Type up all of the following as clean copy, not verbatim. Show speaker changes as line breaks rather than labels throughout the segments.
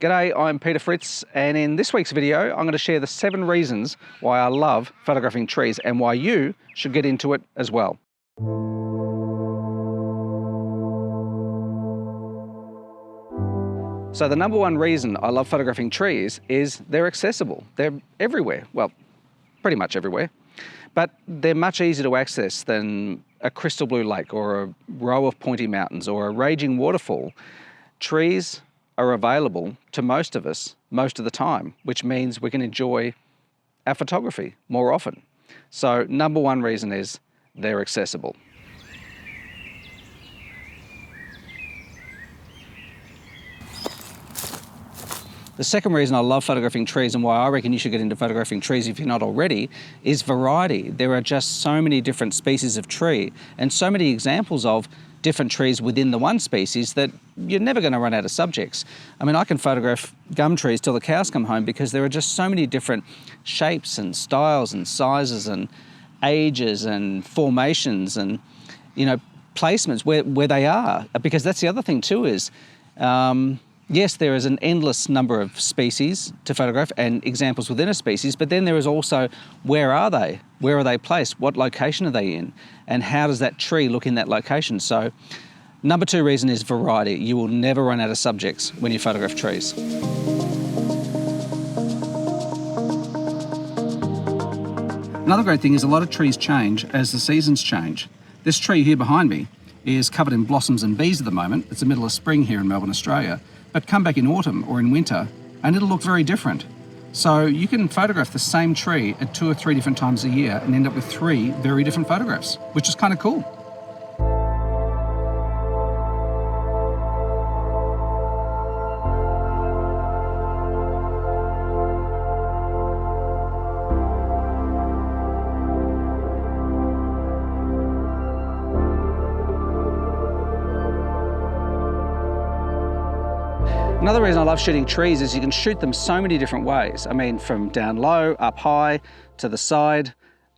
G'day, I'm Peter Fritz, and in this week's video I'm going to share the 7 reasons why I love photographing trees and why you should get into it as well. So the number one reason I love photographing trees is they're accessible. They're everywhere, well, pretty much everywhere, but they're much easier to access than a crystal blue lake or a row of pointy mountains or a raging waterfall. Trees are available to most of us most of the time, which means we can enjoy our photography more often. So number one reason is they're accessible. The second reason I love photographing trees and why I reckon you should get into photographing trees if you're not already is variety. There are just so many different species of tree and so many examples of different trees within the one species that you're never going to run out of subjects. I mean, I can photograph gum trees till the cows come home because there are just so many different shapes and styles and sizes and ages and formations and, you know, placements where they are. Because that's the other thing too is, yes, there is an endless number of species to photograph and examples within a species, but then there is also where are they? Where are they placed? What location are they in? And how does that tree look in that location? So number 2 reason is variety. You will never run out of subjects when you photograph trees. Another great thing is a lot of trees change as the seasons change. This tree here behind me is covered in blossoms and bees at the moment. It's the middle of spring here in Melbourne, Australia. But come back in autumn or in winter and it'll look very different. So you can photograph the same tree at 2 or 3 different times a year and end up with 3 very different photographs, which is kind of cool. Another reason I love shooting trees is you can shoot them so many different ways. I mean, from down low, up high, to the side,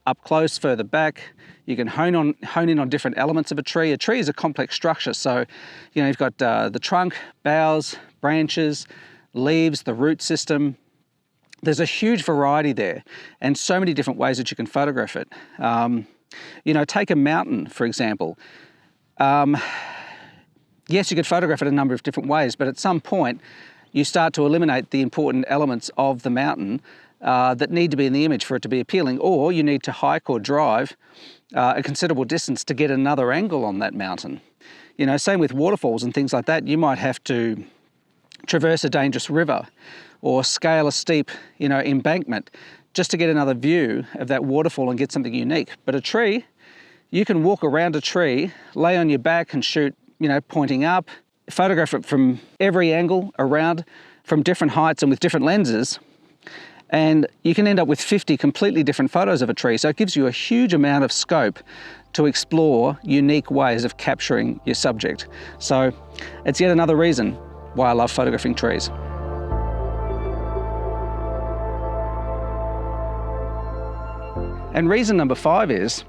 up close, further back. You can hone in on different elements of a tree. A tree is a complex structure, so you know you've got the trunk, boughs, branches, leaves, the root system. There's a huge variety there, and so many different ways that you can photograph it. You know, take a mountain for example. Yes, you could photograph it a number of different ways, but at some point you start to eliminate the important elements of the mountain that need to be in the image for it to be appealing, or you need to hike or drive a considerable distance to get another angle on that mountain. You know, same with waterfalls and things like that. You might have to traverse a dangerous river or scale a steep, you know, embankment just to get another view of that waterfall and get something unique. But a tree, you can walk around a tree, lay on your back and shoot, you know, pointing up, photograph it from every angle around, from different heights and with different lenses, and you can end up with 50 completely different photos of a tree. So it gives you a huge amount of scope to explore unique ways of capturing your subject. So it's yet another reason why I love photographing trees. And reason number 5 is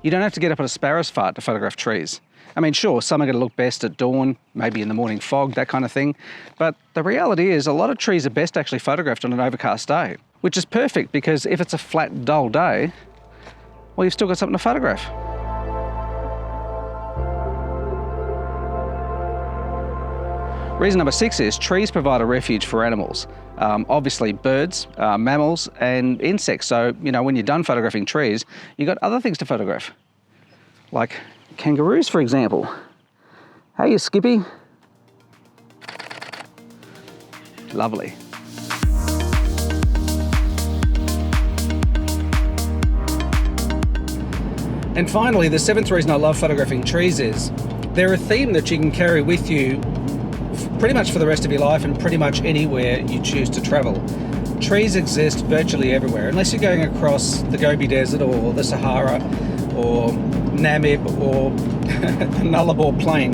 you don't have to get up at a sparrow's fart to photograph trees. I mean, sure, some are going to look best at dawn, maybe in the morning fog, that kind of thing. But the reality is a lot of trees are best actually photographed on an overcast day, which is perfect because if it's a flat, dull day, well, you've still got something to photograph. Reason number 6 is trees provide a refuge for animals. Obviously birds, mammals and insects. So, you know, when you're done photographing trees, you've got other things to photograph, like kangaroos, for example. Hey, Skippy. Lovely. And finally, the 7th reason I love photographing trees is they're a theme that you can carry with you pretty much for the rest of your life and pretty much anywhere you choose to travel. Trees exist virtually everywhere, unless you're going across the Gobi Desert or the Sahara or Namib or the Nullarbor Plain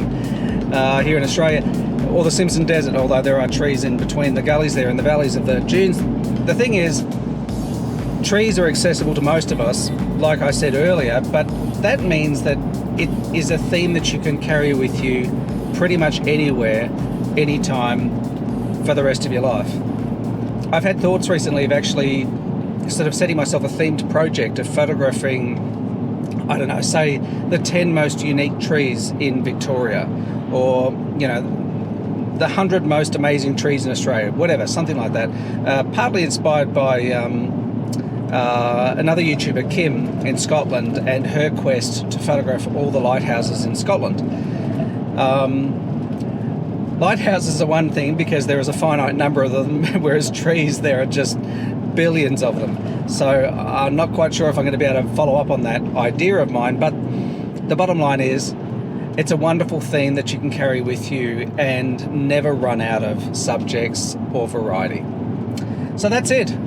here in Australia, or the Simpson Desert, although there are trees in between the gullies there and the valleys of the dunes. The thing is, trees are accessible to most of us, like I said earlier, but that means that it is a theme that you can carry with you pretty much anywhere, anytime, for the rest of your life. I've had thoughts recently of actually sort of setting myself a themed project of photographing, I don't know, say the 10 most unique trees in Victoria, or, you know, the 100 most amazing trees in Australia, whatever, something like that. Partly inspired by another YouTuber, Kim, in Scotland, and her quest to photograph all the lighthouses in Scotland. Lighthouses are one thing because there is a finite number of them, whereas trees, there are just billions of them. So I'm not quite sure if I'm going to be able to follow up on that idea of mine, but the bottom line is it's a wonderful theme that you can carry with you and never run out of subjects or variety. So that's it.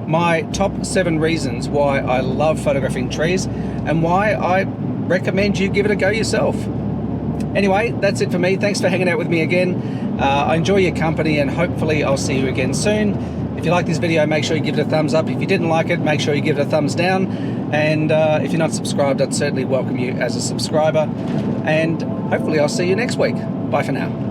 My top 7 reasons why I love photographing trees and why I recommend you give it a go yourself. Anyway, that's it for me. Thanks for hanging out with me again. I enjoy your company and hopefully I'll see you again soon. If you like this video, make sure you give it a thumbs up. If you didn't like it, make sure you give it a thumbs down. And if you're not subscribed, I'd certainly welcome you as a subscriber. And hopefully I'll see you next week. Bye for now.